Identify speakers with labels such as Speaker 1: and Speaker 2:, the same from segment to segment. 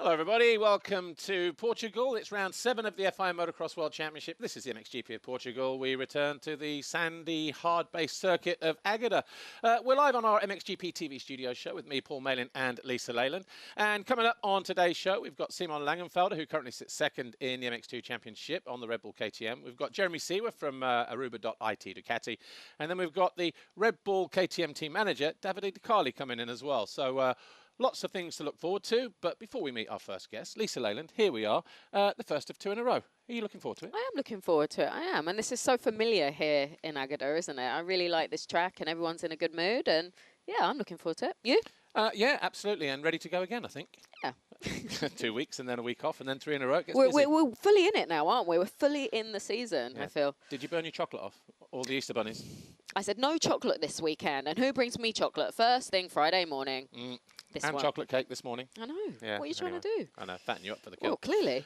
Speaker 1: Hello everybody, welcome to Portugal. It's round 7 of the FIA Motocross World Championship. This is the MXGP of Portugal. We return to the sandy, hard-based circuit of Águeda. We're live on our MXGP TV studio show with me, Paul Malin and Lisa Leyland. And coming up on today's show, we've got Simon Langenfelder, who currently sits second in the MX2 Championship on the Red Bull KTM. We've got Jeremy SEEWER from Aruba.it Ducati. And then we've got the Red Bull KTM team manager, Davide DE CARLI, coming in as well. So lots of things to look forward to, but before we meet our first guest, Lisa Leyland, here we are, the first of 2 in a row. Are you looking forward to it?
Speaker 2: I am looking forward to it, I am. And this is so familiar here in Águeda, isn't it? I really like this track and everyone's in a good mood. And yeah, I'm looking forward to it. You?
Speaker 1: Yeah, absolutely. And ready to go again, I think.
Speaker 2: Yeah.
Speaker 1: 2 weeks and then a week off and then 3 in a row.
Speaker 2: We're fully in it now, aren't we? We're fully in the season, I feel.
Speaker 1: Did you burn your chocolate off? All the Easter bunnies?
Speaker 2: I said no chocolate this weekend. And who brings me chocolate? First thing Friday morning.
Speaker 1: And chocolate cake this morning.
Speaker 2: I know.
Speaker 1: Yeah,
Speaker 2: what are you trying to do?
Speaker 1: I know, fatten you up for the kill.
Speaker 2: Well, clearly.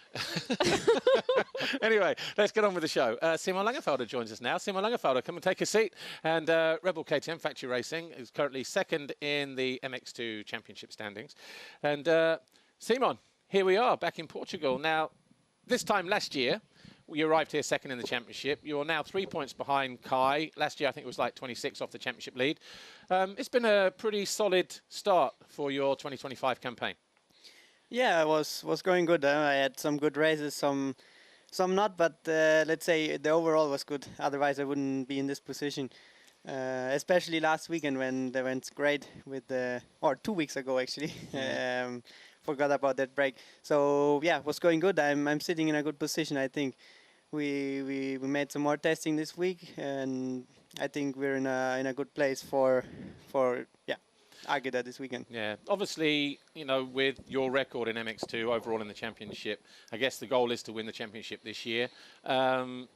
Speaker 1: Anyway, let's get on with the show. Simon Langenfelder joins us now. Simon Langenfelder, come and take a seat. And Red Bull KTM Factory Racing is currently second in the MX2 Championship standings. And Simon, here we are back in Portugal. Now, this time last year, you arrived here second in the championship. You're now 3 points behind Kai. Last year, I think it was like 26 off the championship lead. It's been a pretty solid start for your 2025 campaign.
Speaker 3: Yeah, it was going good. I had some good races, some not, but let's say the overall was good. Otherwise, I wouldn't be in this position. Especially last weekend when they went great with or 2 weeks ago actually. Forgot about that break. So yeah, it was going good. I'm sitting in a good position. I think we made some more testing this week, and I think we're in a good place for Águeda this weekend.
Speaker 1: Yeah, obviously, you know, with your record in MX2 overall in the championship, I guess the goal is to win the championship this year. And,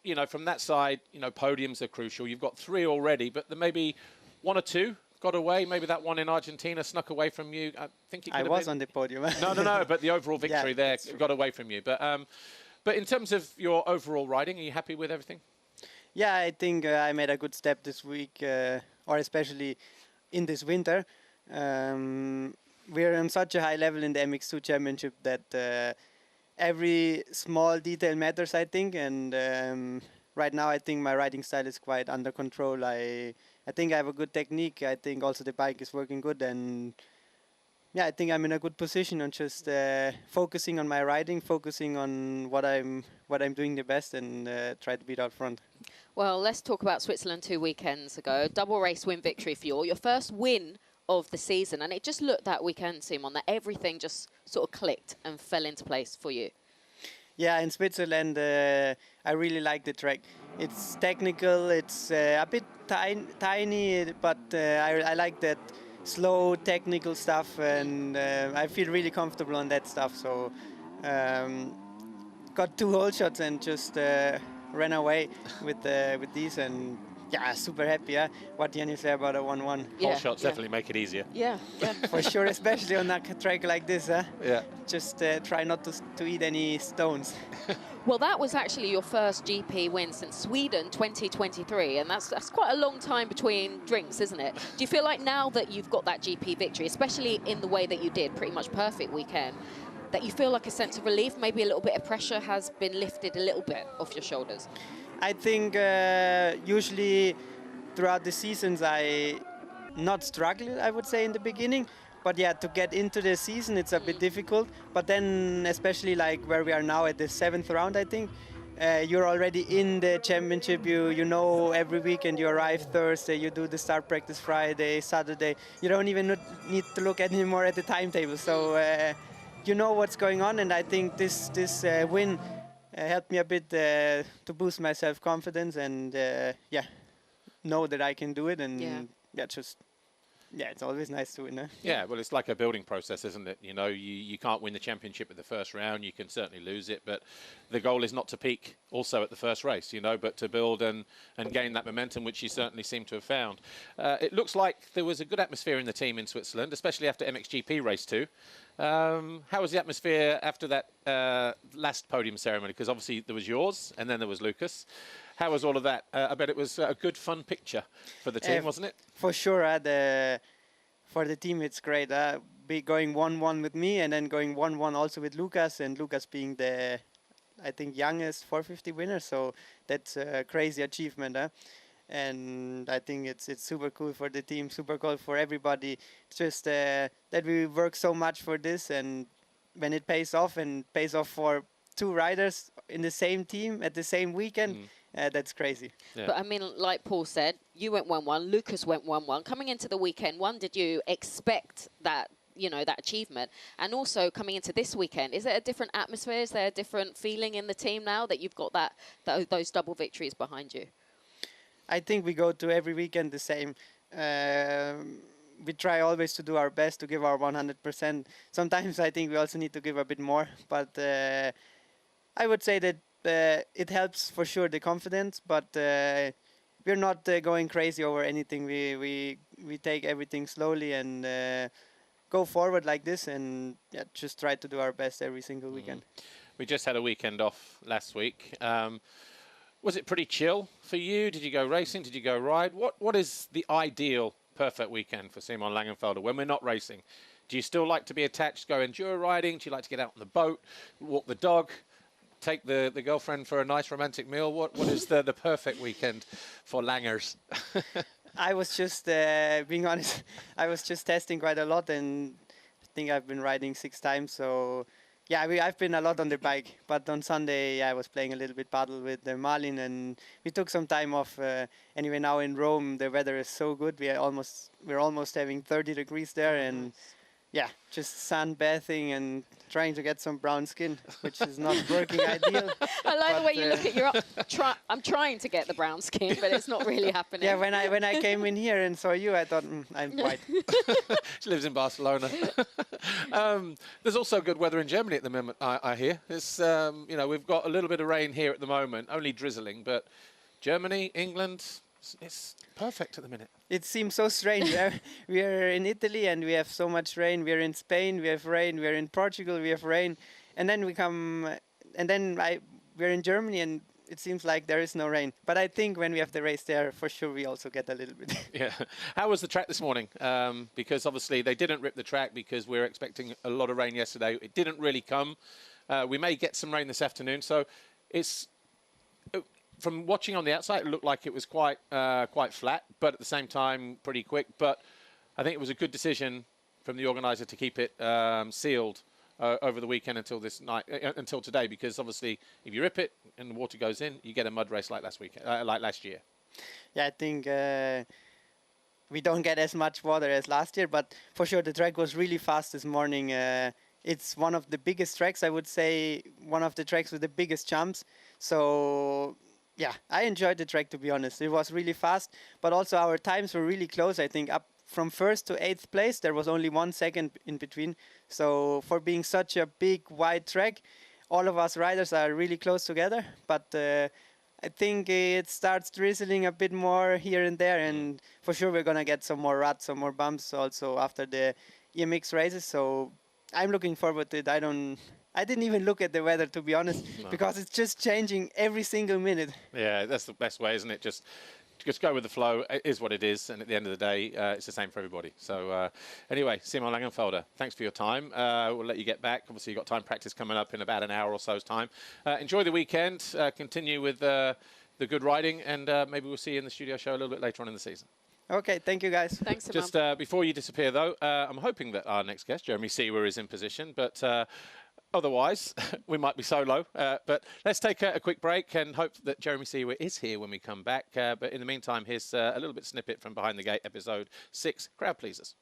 Speaker 1: you know, from that side, you know, podiums are crucial. You've got 3 already, but there may be 1 or 2 got away. Maybe that one in Argentina snuck away from you. I think it could have
Speaker 3: was
Speaker 1: been
Speaker 3: on the podium.
Speaker 1: No, but the overall victory
Speaker 3: yeah,
Speaker 1: there got away from you. But in terms of your overall riding, are you happy with everything?
Speaker 3: Yeah, I think I made a good step this week, or especially in this winter. We're on such a high level in the MX2 Championship that every small detail matters, I think. And right now, I think my riding style is quite under control. I think I have a good technique. I think also the bike is working good. And yeah, I think I'm in a good position on just focusing on my riding, focusing on what I'm doing the best, and try to beat out front.
Speaker 2: Well, let's talk about Switzerland 2 weekends ago. Double race win victory for you. Your first win of the season. And it just looked that weekend, Simon, that everything just sort of clicked and fell into place for you.
Speaker 3: Yeah, in Switzerland, I really like the track. It's technical, it's a bit tiny, but I like that slow technical stuff, and I feel really comfortable on that stuff. So got 2 hole shots and just ran away with these, and yeah, super happy. What can you say about a 1-1?
Speaker 1: Yeah, hole shots definitely make it easier.
Speaker 2: Yeah,
Speaker 3: for sure, especially on a track like this.
Speaker 1: Yeah.
Speaker 3: Just try not to eat any stones.
Speaker 2: Well, that was actually your first GP win since Sweden 2023, and that's quite a long time between drinks, isn't it? Do you feel like now that you've got that GP victory, especially in the way that you did, pretty much perfect weekend, that you feel like a sense of relief, maybe a little bit of pressure has been lifted a little bit off your shoulders?
Speaker 3: I think usually throughout the seasons I not struggle, I would say, in the beginning. But yeah, to get into the season, it's a bit difficult. But then, especially like where we are now at the 7th round, I think, you're already in the championship. You know every weekend you arrive Thursday, you do the start practice Friday, Saturday. You don't even need to look anymore at the timetable. So you know what's going on, and I think this win helped me a bit to boost my self-confidence and know that I can do it, and it's always nice to win.
Speaker 1: Yeah, well, it's like a building process, isn't it? You know, you can't win the championship at the first round. You can certainly lose it, but the goal is not to peak also at the first race, you know, but to build and gain that momentum, which you certainly seem to have found. It looks like there was a good atmosphere in the team in Switzerland, especially after MXGP race 2. How was the atmosphere after that last podium ceremony? Because obviously there was yours and then there was Lucas. How was all of that? I bet it was a good, fun picture for the team, wasn't it?
Speaker 3: For sure. For the team, it's great. be going 1-1 with me, and then going 1-1 also with Lucas, and Lucas being the, I think, youngest 450 winner. So that's a crazy achievement. And I think it's super cool for the team, super cool for everybody. It's just that we work so much for this, and when it pays off, and pays off for 2 riders in the same team at the same weekend, that's crazy.
Speaker 1: Yeah.
Speaker 2: But I mean, like Paul said, you went 1-1, Lucas went 1-1. Coming into the weekend one, did you expect that, you know, that achievement? And also coming into this weekend, is there a different atmosphere? Is there a different feeling in the team now that you've got those double victories behind you?
Speaker 3: I think we go to every weekend the same. We try always to do our best, to give our 100%. Sometimes I think we also need to give a bit more, but I would say that it helps for sure the confidence, but we're not going crazy over anything. We take everything slowly and go forward like this, and just try to do our best every single weekend.
Speaker 1: We just had a weekend off last week. Was it pretty chill for you? Did you go racing? Did you go ride? What is the ideal perfect weekend for Simon Langenfelder when we're not racing? Do you still like to be attached, go enduro riding? Do you like to get out on the boat, walk the dog, take the girlfriend for a nice romantic meal? What is the perfect weekend for Langers?
Speaker 3: I was just, being honest, I was just testing quite a lot, and I think I've been riding 6 times. So yeah, I've been a lot on the bike, but on Sunday I was playing a little bit paddle with Marlin, and we took some time off. Anyway, now in Rome the weather is so good. We're almost having 30 degrees there, and yeah, just sunbathing and trying to get some brown skin, which is not working ideal.
Speaker 2: I like the way you look at your. I'm trying to get the brown skin, but it's not really happening.
Speaker 3: Yeah, when I came in here and saw you, I thought I'm white.
Speaker 1: She lives in Barcelona. There's also good weather in Germany at the moment, I hear. It's you know, we've got a little bit of rain here at the moment, only drizzling, but Germany, England, it's perfect at the minute.
Speaker 3: It seems so strange. We are in Italy and we have so much rain. We are in Spain, we have rain. We are in Portugal, we have rain. And then we come, and then we're in Germany and it seems like there is no rain. But I think when we have the race there, for sure we also get a little bit.
Speaker 1: Yeah. How was the track this morning? Because obviously they didn't rip the track because we were expecting a lot of rain yesterday. It didn't really come. We may get some rain this afternoon. So it's... From watching on the outside, it looked like it was quite flat, but at the same time, pretty quick. But I think it was a good decision from the organizer to keep it sealed over the weekend until this night, until today, because obviously, if you rip it and the water goes in, you get a mud race like last weekend, like last year.
Speaker 3: Yeah, I think we don't get as much water as last year, but for sure the track was really fast this morning. It's one of the biggest tracks, I would say, one of the tracks with the biggest jumps. So yeah, I enjoyed the track, to be honest. It was really fast, but also our times were really close. I think up from 1st to 8th place, there was only 1 second in between. So for being such a big, wide track, all of us riders are really close together. But I think it starts drizzling a bit more here and there, and for sure we're going to get some more ruts, some more bumps also after the EMX races. So I'm looking forward to it. I didn't even look at the weather, to be honest, because it's just changing every single minute.
Speaker 1: Yeah, that's the best way, isn't it? Just go with the flow. It is what it is, and at the end of the day, it's the same for everybody. So anyway, Simon Langenfelder, thanks for your time. We'll let you get back. Obviously, you've got time practice coming up in about an hour or so's time. Enjoy the weekend. Continue with the good riding, and maybe we'll see you in the studio show a little bit later on in the season.
Speaker 3: Okay, thank you, guys.
Speaker 2: Thanks, Simon.
Speaker 1: Just before you disappear, though, I'm hoping that our next guest, Jeremy SEEWER, is in position, but otherwise, we might be solo. But let's take a quick break and hope that Jeremy SEEWER is here when we come back. But in the meantime, here's a little bit snippet from Behind the Gate, episode 6, Crowd Pleasers.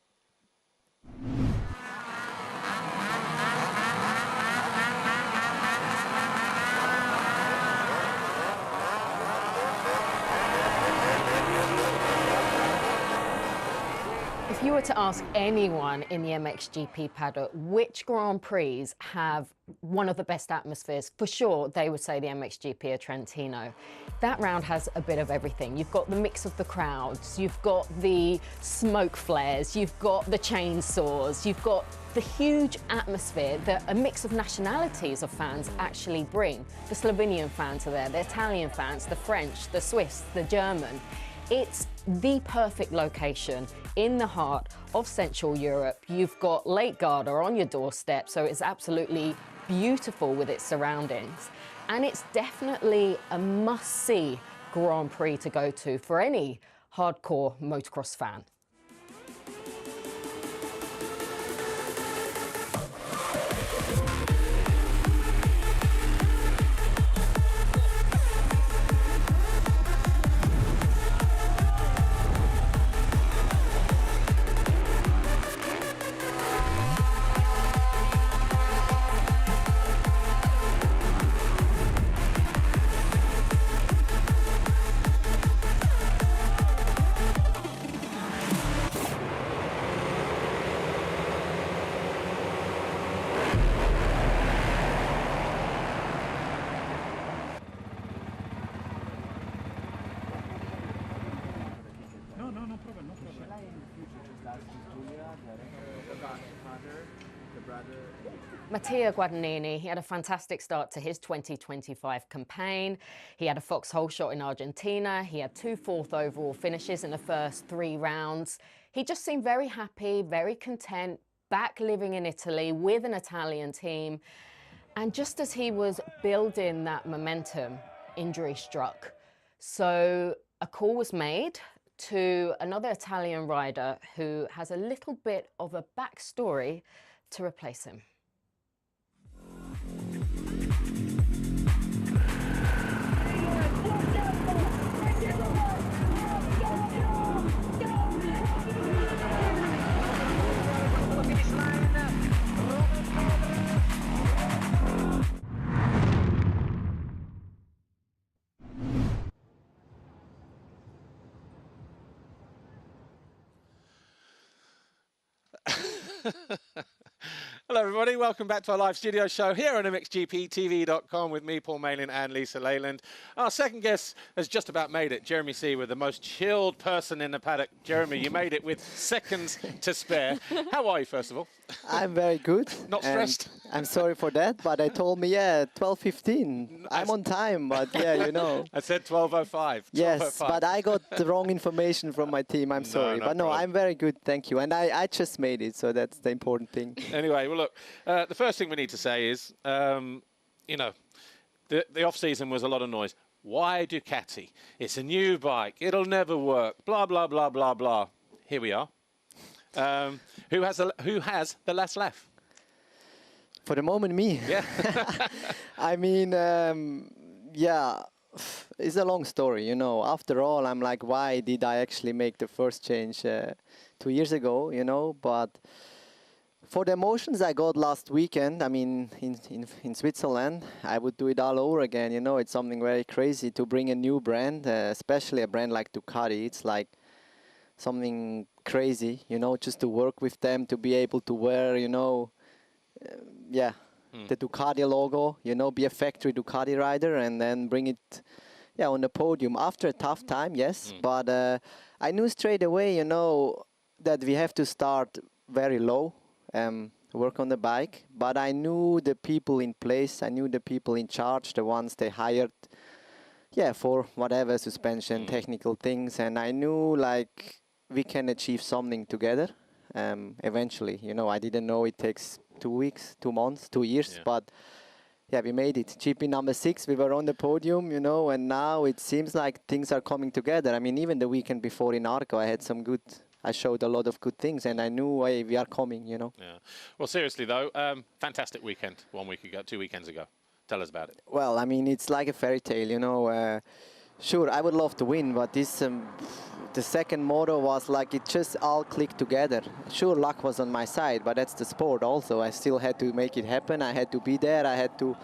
Speaker 4: If you were to ask anyone in the MXGP paddock which Grand Prix have one of the best atmospheres, for sure they would say the MXGP of Trentino. That round has a bit of everything. You've got the mix of the crowds, you've got the smoke flares, you've got the chainsaws, you've got the huge atmosphere that a mix of nationalities of fans actually bring. The Slovenian fans are there, the Italian fans, the French, the Swiss, the German. It's the perfect location in the heart of Central Europe. You've got Lake Garda on your doorstep, so it's absolutely beautiful with its surroundings. And it's definitely a must-see Grand Prix to go to for any hardcore motocross fan. Mattia Guadagnini, he had a fantastic start to his 2025 campaign. He had a foxhole shot in Argentina. He had 2 fourth overall finishes in the first 3 rounds. He just seemed very happy, very content, back living in Italy with an Italian team. And just as he was building that momentum, injury struck. So a call was made to another Italian rider who has a little bit of a backstory to replace him.
Speaker 1: Hello everybody, welcome back to our live studio show here on MXGPTV.com with me, Paul Malin, and Lisa Leyland. Our second guest has just about made it, Jeremy SEEWER, the most chilled person in the paddock. Jeremy, you made it with seconds to spare. How are you, first of all?
Speaker 5: I'm very good.
Speaker 1: Not stressed?
Speaker 5: I'm sorry for that, but I told me, yeah, 12:15. I'm on time, but yeah, you know.
Speaker 1: I said 12:05.
Speaker 5: Yes, but I got the wrong information from my team. I'm sorry.
Speaker 1: No
Speaker 5: but no,
Speaker 1: problem.
Speaker 5: I'm very good, thank you. And I just made it, so that's the important thing.
Speaker 1: Anyway, well, look, the first thing we need to say is, you know, the off-season was a lot of noise. Why Ducati? It's a new bike. It'll never work. Blah, blah, blah, blah, blah. Here we are. Who has the last laugh?
Speaker 5: For the moment, me.
Speaker 1: Yeah.
Speaker 5: I mean, yeah, it's a long story, you know. After all, I'm like, why did I actually make the first change 2 years ago, you know? But for the emotions I got last weekend, I mean, in Switzerland, I would do it all over again, you know. It's something very crazy to bring a new brand, especially a brand like Ducati. It's like something crazy, you know, just to work with them, to be able to wear, you know, the Ducati logo, you know, be a factory Ducati rider and then bring it, on the podium after a tough time, yes. But I knew straight away, you know, that we have to start very low, work on the bike. But I knew the people in place, I knew the people in charge, the ones they hired, for whatever suspension, technical things. And I knew, like, we can achieve something together eventually. You know, I didn't know it takes 2 weeks, 2 months, 2 years, but we made it. GP number 6, we were on the podium, you know, and now it seems like things are coming together. I mean, even the weekend before in Arco, I showed a lot of good things, and I knew, hey, we are coming, you know. Yeah.
Speaker 1: Well, seriously, though, fantastic weekend 1 week ago, 2 weekends ago. Tell us about it.
Speaker 5: Well, I mean, it's like a fairy tale, you know. Sure, I would love to win, but this the second moto was like it just all clicked together. Sure, luck was on my side, but that's the sport also. I still had to make it happen. I had to be there. I had to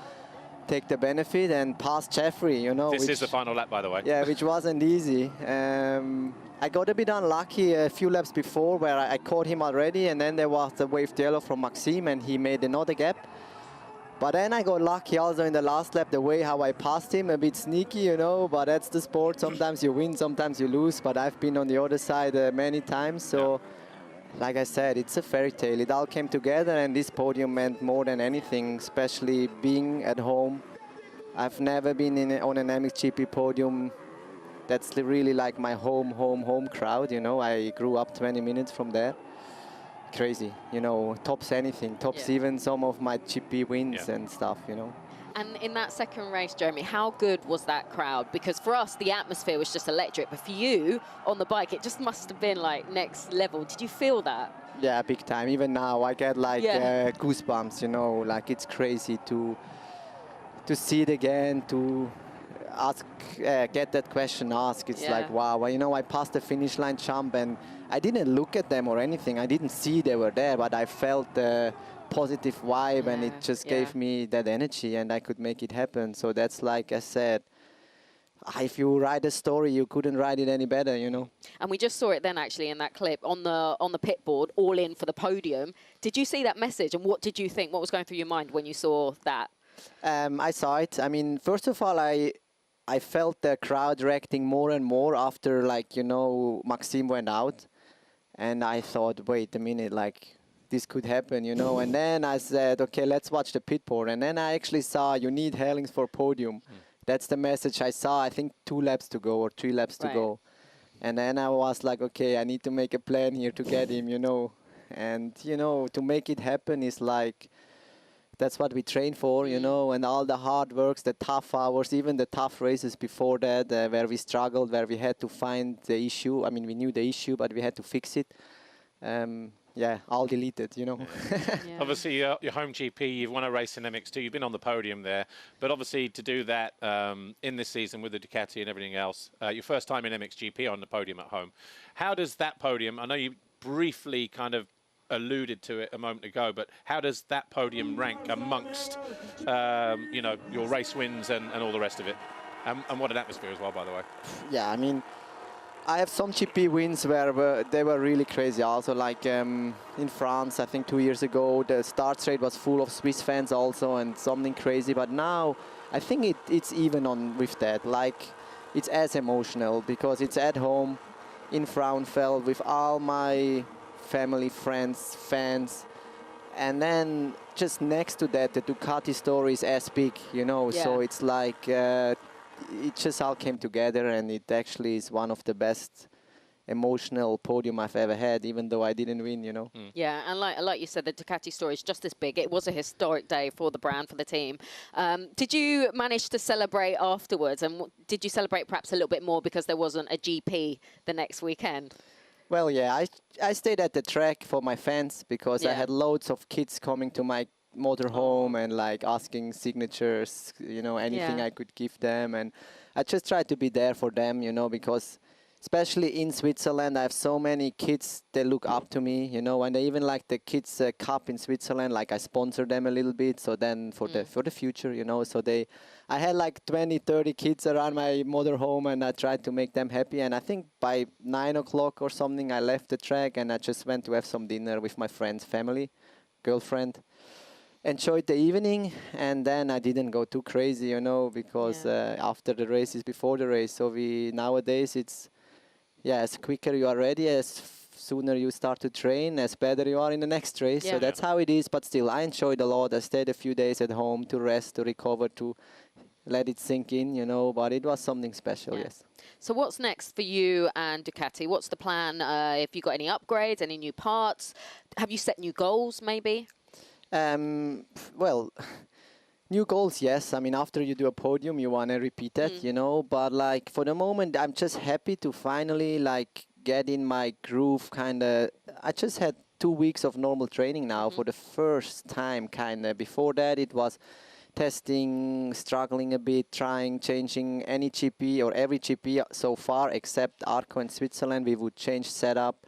Speaker 5: take the benefit and pass Jeffrey, you know.
Speaker 1: This is the final lap, by the way.
Speaker 5: Yeah, which wasn't easy. I got a bit unlucky a few laps before where I caught him already, and then there was the waved yellow from Maxime, and he made another gap. But then I got lucky also in the last lap, the way how I passed him, a bit sneaky, you know, but that's the sport. Sometimes you win, sometimes you lose, but I've been on the other side many times. So, like I said, it's a fairy tale. It all came together, and this podium meant more than anything, especially being at home. I've never been on an MXGP podium That's really like my home crowd, you know. I grew up 20 minutes from there. Crazy, you know, tops anything, tops even some of my GP wins and stuff, you know.
Speaker 2: And in that second race, Jeremy, how good was that crowd? Because for us, the atmosphere was just electric. But for you, on the bike, it just must have been like next level. Did you feel that?
Speaker 5: Yeah, big time. Even now, I get like goosebumps, you know, like it's crazy to see it again, to ask, get that question asked. It's like, wow, well, you know, I passed the finish line jump and I didn't look at them or anything. I didn't see they were there, but I felt the positive vibe and it just gave me that energy and I could make it happen. So that's like I said, if you write a story, you couldn't write it any better, you know.
Speaker 2: And we just saw it then actually in that clip on the pit board, all in for the podium. Did you see that message and what did you think? What was going through your mind when you saw that?
Speaker 5: I saw it. I mean, first of all, I felt the crowd reacting more and more after, like, you know, Maxime went out. And I thought, wait a minute, like, this could happen, you know. And then I said, okay, let's watch the pit board. And then I actually saw you need Herlings for podium. That's the message I saw, I think 2 laps to go or 3 laps to go. And then I was like, okay, I need to make a plan here to get him, you know. And, you know, to make it happen is like, that's what we train for, you know, and all the hard works, the tough hours, even the tough races before that, where we struggled, where we had to find the issue. I mean, we knew the issue, but we had to fix it. Yeah, all deleted, you know.
Speaker 1: Obviously, your home GP, you've won a race in MX2, you've been on the podium there, but obviously to do that in this season with the Ducati and everything else, your first time in MXGP on the podium at home. How does that podium, I know you briefly kind of alluded to it a moment ago, but how does that podium rank amongst, you know, your race wins and all the rest of it? And what an atmosphere as well, by the way.
Speaker 5: Yeah, I mean, I have some GP wins where they were really crazy. Also, like in France, I think 2 years ago, the start straight was full of Swiss fans also and something crazy. But now, I think it's even on with that. Like, it's as emotional because it's at home in Frauenfeld with all my family, friends, fans. And then just next to that, the Ducati story is as big, you know. So it's like it just all came together, and it actually is one of the best emotional podium I've ever had, even though I didn't win, you know.
Speaker 2: Yeah, and like you said, the Ducati story is just as big. It was a historic day for the brand, for the team. Did you manage to celebrate afterwards? And did you celebrate perhaps a little bit more because there wasn't a GP the next weekend?
Speaker 5: Well, yeah, I stayed at the track for my fans because I had loads of kids coming to my motorhome and like asking signatures, you know, anything I could give them. And I just tried to be there for them, you know, because especially in Switzerland, I have so many kids, they look up to me, you know, and they even like the kids cup in Switzerland, like I sponsor them a little bit. So then for the future, you know, so I had like 20, 30 kids around my motorhome and I tried to make them happy. And I think by 9 o'clock or something, I left the track and I just went to have some dinner with my friend's family, girlfriend. Enjoyed the evening, and then I didn't go too crazy, you know, because after the race is before the race. So nowadays it's, as quicker you are ready, as sooner you start to train, as better you are in the next race. So that's how it is. But still, I enjoyed a lot. I stayed a few days at home to rest, to recover, to let it sink in, you know. But it was something special, yes.
Speaker 2: So what's next for you and Ducati? What's the plan? If you got any upgrades, any new parts? Have you set new goals, maybe?
Speaker 5: Well, new goals, yes. I mean, after you do a podium, you want to repeat that, you know. But like for the moment, I'm just happy to finally like get in my groove. Kind of, I just had 2 weeks of normal training now for the first time. Kind of before that, it was testing, struggling a bit, trying, changing any GP or every GP so far except Arco in Switzerland. We would change setup,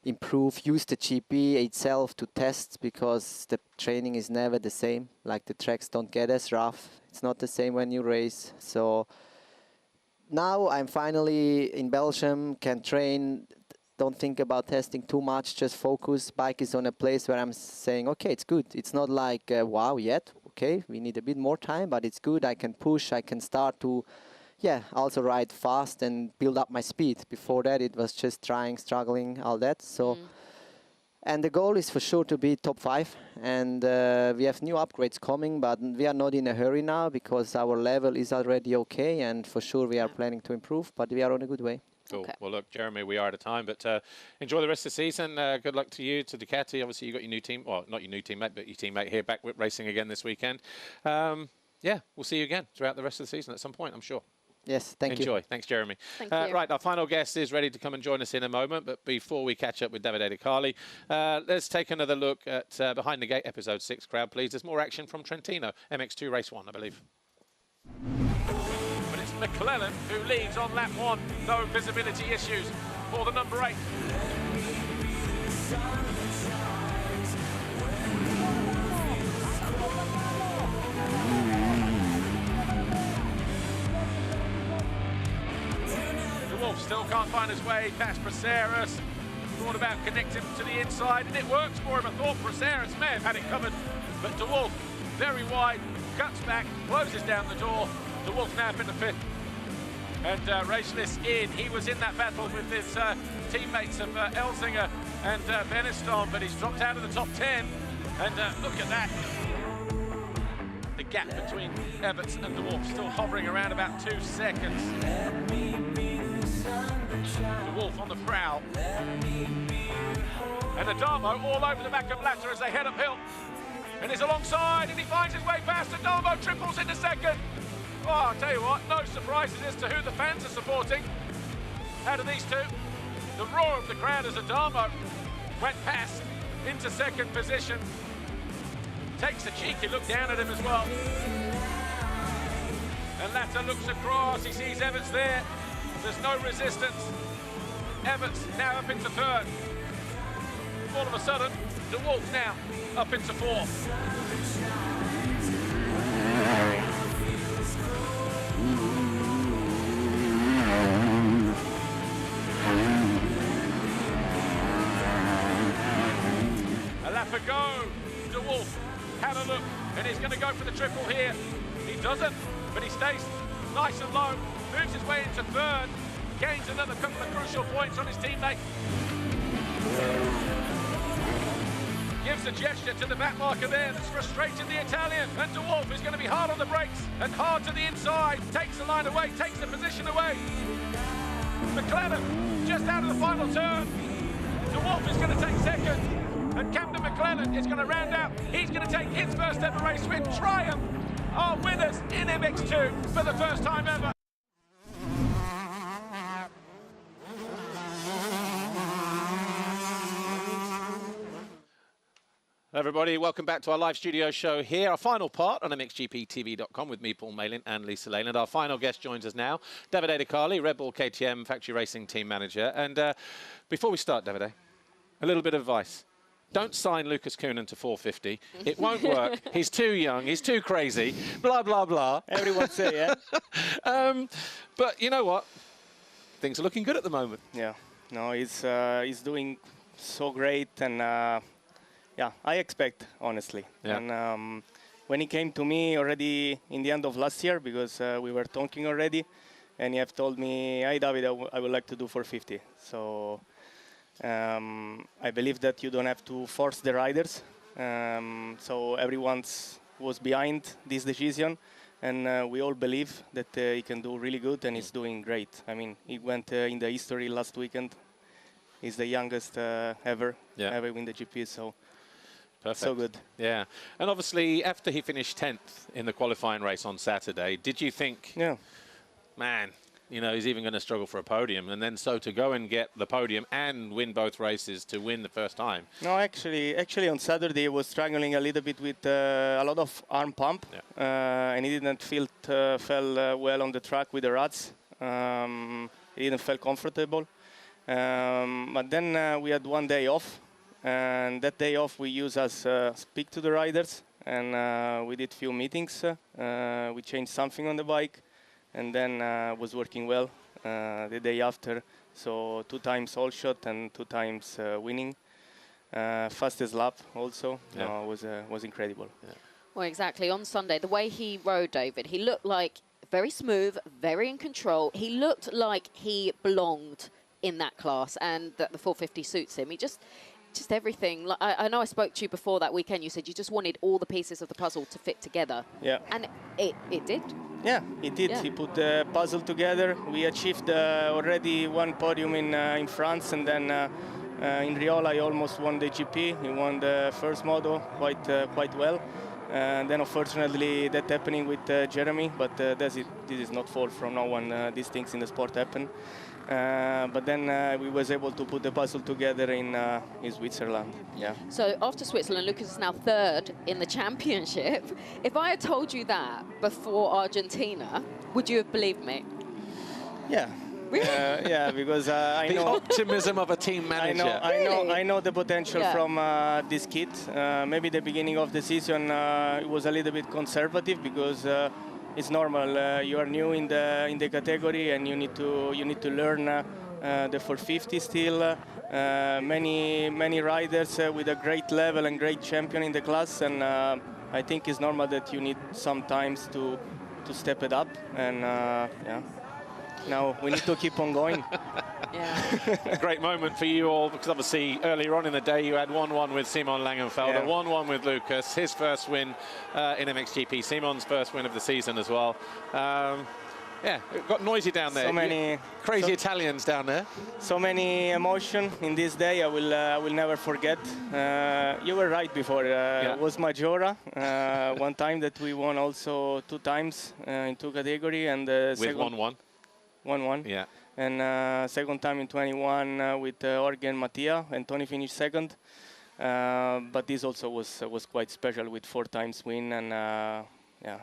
Speaker 5: improve, use the GP itself to test because the training is never the same. Like the tracks don't get as rough. It's not the same when you race. So now I'm finally in Belgium, can train, don't think about testing too much, just focus. Bike is on a place where I'm saying, okay, it's good. It's not like, wow, yet. Okay, we need a bit more time, but it's good. I can push, I can start to also ride fast and build up my speed. Before that, it was just trying, struggling, all that. So And the goal is for sure to be top 5. And we have new upgrades coming, but we are not in a hurry now because our level is already okay. And for sure we are planning to improve, but we are on a good way.
Speaker 1: Cool.
Speaker 2: Okay.
Speaker 1: Well, look, Jeremy, we are out of time, but enjoy the rest of the season. Good luck to you, to Ducati. Obviously, you got your new team, well, not your new teammate, but your teammate here back with racing again this weekend. Yeah, we'll see you again throughout the rest of the season at some point, I'm sure.
Speaker 5: Yes, thank you.
Speaker 1: Enjoy. Thanks, Jeremy.
Speaker 2: Thank you.
Speaker 1: Right, our final guest is ready to come and join us in a moment, but before we catch up with Davide De CARLI, let's take another look at Behind the Gate, episode 6. Crowd, please. There's more action from Trentino, MX2 Race 1, I believe. But it's McClellan who leads on lap 1. No visibility issues for the number 8. Still can't find his way past Braceras. Thought about connecting to the inside, and it works for him. I thought Braceras may have had it covered, but De Wolf, very wide, cuts back, closes down the door. De Wolf now up in the 5th. And Raceless in. He was in that battle with his teammates of Elzinger and Beniston, but he's dropped out of the top 10. And look at that. The gap between Everts and De Wolf still hovering around about 2 seconds. De Wolf on the prowl. And Adamo all over the back of Latter as they head uphill. And he's alongside, and he finds his way past. Adamo triples into 2nd. Oh, I'll tell you what, no surprises as to who the fans are supporting. Out of these 2, the roar of the crowd as Adamo went past into 2nd position. Takes a cheeky look down at him as well. And Latter looks across, he sees Everts there. There's no resistance. Everts now up into 3rd. All of a sudden, De Wolf now up into 4th. A lap ago, De Wolf had a look, and he's going to go for the triple here. He doesn't, but he stays nice and low. Moves his way into 3rd, gains another couple of crucial points on his teammate. Gives a gesture to the back marker there that's frustrated the Italian. And De Wolf is going to be hard on the brakes and hard to the inside. Takes the line away, takes the position away. McClellan just out of the final turn. De Wolf is going to take 2nd. And Camden McClellan is going to round out. He's going to take his first ever race win. Triumph. Our winners in MX2 for the first time ever. Everybody, welcome back to our live studio show here. Our final part on MXGPTV.com with me, Paul Malin, and Lisa Leyland. Our final guest joins us now, Davide De CARLI, Red Bull KTM Factory Racing Team Manager. And before we start, Davide, a little bit of advice. Don't sign Lucas Coonan to 450. It won't work. He's too young. He's too crazy. Blah, blah, blah.
Speaker 3: Everyone say, yeah.
Speaker 1: But you know what? Things are looking good at the moment.
Speaker 3: Yeah. No, he's doing so great, and yeah, I expect, honestly.
Speaker 1: Yeah.
Speaker 3: And when he came to me already in the end of last year, because we were talking already, and he have told me, "Hey, David, I would like to do 450." So I believe that you don't have to force the riders. So everyone was behind this decision, and we all believe that he can do really good, and he's doing great. I mean, he went in the history last weekend. He's the youngest ever win the GP. So.
Speaker 1: Perfect.
Speaker 3: So good.
Speaker 1: Yeah. And obviously, after he finished 10th in the qualifying race on Saturday, did you think, man, you know, he's even going to struggle for a podium? And then so to go and get the podium and win both races to win the first time?
Speaker 3: No, actually on Saturday, he was struggling a little bit with a lot of arm pump. Yeah. And he didn't feel well on the track with the ruts. He didn't feel comfortable. But then we had one day off. And that day off we used as speak to the riders, and we did few meetings. We changed something on the bike, and then was working well the day after. So 2 times all shot and 2 times winning. Fastest lap also. Was incredible. Yeah.
Speaker 2: Well, exactly. On Sunday, the way he rode, David, he looked like very smooth, very in control. He looked like he belonged in that class, and that the 450 suits him. just everything. Like, I know I spoke to you before that weekend. You said you just wanted all the pieces of the puzzle to fit together.
Speaker 6: Yeah.
Speaker 2: And it did.
Speaker 6: Yeah, he did.
Speaker 2: Yeah.
Speaker 6: He put the puzzle together. We achieved already one podium in France, and then in Riola he almost won the GP. He won the first moto quite well. And then unfortunately that happening with Jeremy, but this is not fault from no one. These things in the sport happen. But then we was able to put the puzzle together in Switzerland. Yeah.
Speaker 2: So after Switzerland, Lucas is now third in the championship. If I had told you that before Argentina, would you have believed me?
Speaker 6: Yeah.
Speaker 2: Really?
Speaker 6: Yeah, because I
Speaker 1: The
Speaker 6: know
Speaker 1: optimism of a team manager.
Speaker 6: I know the potential
Speaker 2: Yeah.
Speaker 6: from this kid. Maybe the beginning of the season it was a little bit conservative because it's normal. You are new in the category and you need to learn the 450 still. Many riders with a great level and great champion in the class, and I think it's normal that you need some times to step it up. And yeah. Now we need to keep on going.
Speaker 2: Yeah.
Speaker 1: Great moment for you all, because obviously earlier on in the day you had 1-1 with Simon Langenfelder, 1-1 with Lucas, his first win in MXGP, Simon's first win of the season as well. Yeah, it got noisy down there.
Speaker 6: So many
Speaker 1: crazy Italians down there.
Speaker 6: So many emotion in this day. I will never forget. You were right before. It was Majora. One time that we won also 2 times in 2 category, and
Speaker 1: with
Speaker 6: second
Speaker 1: 1-1.
Speaker 6: 1-1.
Speaker 1: Yeah.
Speaker 6: And second time in 21 with Jorge and Mattia, and Tony finished second. But this also was quite special with 4 times win, and yeah.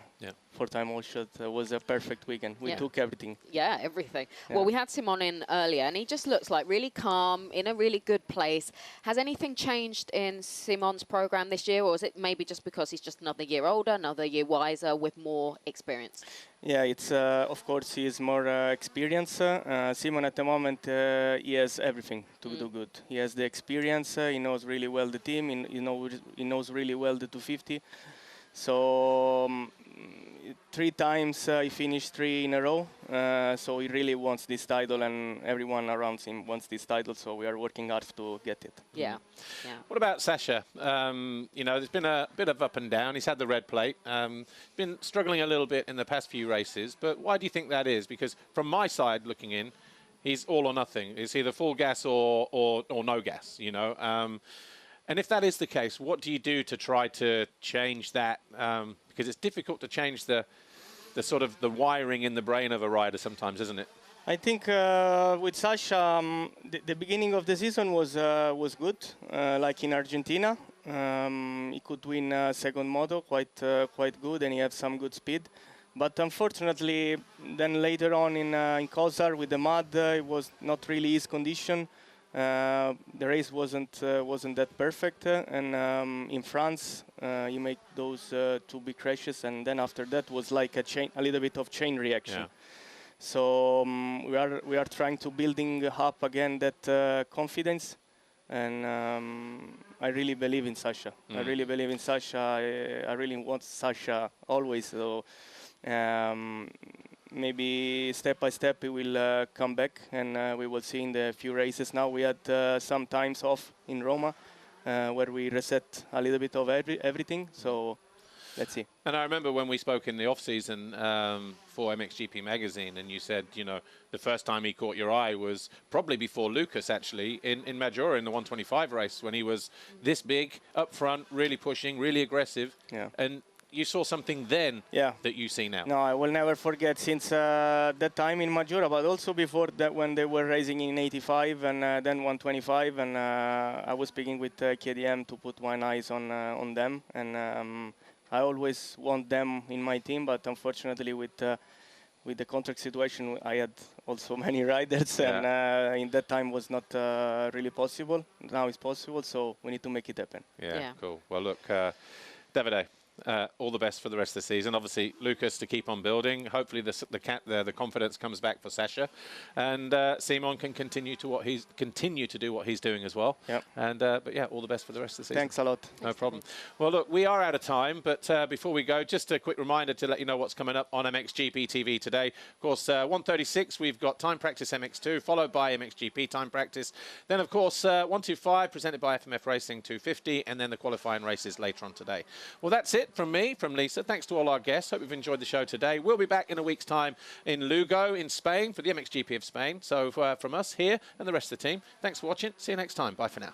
Speaker 6: 4-time all shot. Was a perfect weekend. We took everything.
Speaker 2: Yeah, everything.
Speaker 6: Yeah.
Speaker 2: Well, we had Simon in earlier, and he just looks like really calm, in a really good place. Has anything changed in Simon's program this year, or is it maybe just because he's just another year older, another year wiser, with more experience?
Speaker 6: Yeah, it's of course he is more experienced. Simon at the moment he has everything to do good. He has the experience. He knows really well the team. He knows really well the 250. So 3 times he finished 3 in a row. So he really wants this title, and everyone around him wants this title. So we are working hard to get it.
Speaker 2: Yeah. Yeah.
Speaker 1: What about Sasha? You know, there's been a bit of up and down. He's had the red plate. Been struggling a little bit in the past few races. But why do you think that is? Because from my side looking in, he's all or nothing. It's either full gas or no gas, you know. And if that is the case, what do you do to try to change that? Because it's difficult to change the sort of the wiring in the brain of a rider sometimes, isn't it?
Speaker 6: I think with Sasha, the beginning of the season was good, like in Argentina. He could win second moto quite good, and he had some good speed. But unfortunately, then later on in Kosar with the mud, it was not really his condition. The race wasn't that perfect, and in France he made those 2 big crashes, and then after that was like a little bit of chain reaction.
Speaker 1: Yeah.
Speaker 6: So we are trying to building up again that confidence, and I really believe in Sasha. I really believe in Sasha. I really want Sasha always. So maybe step by step he will come back, and we will see in the few races. Now we had some times off in Roma where we reset a little bit of everything. So let's see.
Speaker 1: And I remember when we spoke in the off-season for MXGP magazine, and you said, you know, the first time he caught your eye was probably before Lucas, actually, in Majora in the 125 race, when he was this big, up front, really pushing, really aggressive.
Speaker 6: Yeah.
Speaker 1: And you saw something then that you see now.
Speaker 6: No, I will never forget since that time in Majora, but also before that when they were racing in 85 and then 125, and I was speaking with KDM to put my eyes on them, and I always want them in my team, but unfortunately with the contract situation, I had also many riders, and in that time was not really possible. Now it's possible, so we need to make it happen.
Speaker 1: Yeah. Cool. Well, look, Davide, all the best for the rest of the season. Obviously, Lucas to keep on building. Hopefully, the confidence comes back for Sasha, and Simon can continue to do what he's doing as well.
Speaker 6: Yep.
Speaker 1: And but yeah, all the best for the rest of the season.
Speaker 6: Thanks a lot.
Speaker 1: No problem. Well, look, we are out of time, but before we go, just a quick reminder to let you know what's coming up on MXGP TV today. Of course, 1:36, we've got Time Practice MX2, followed by MXGP Time Practice. Then, of course, 125, presented by FMF Racing 250, and then the qualifying races later on today. Well, that's it from me, from Lisa. Thanks to all our guests. Hope you've enjoyed the show today. We'll be back in a week's time in Lugo, in Spain, for the MXGP of Spain. So from us here and the rest of the team, thanks for watching. See you next time. Bye for now.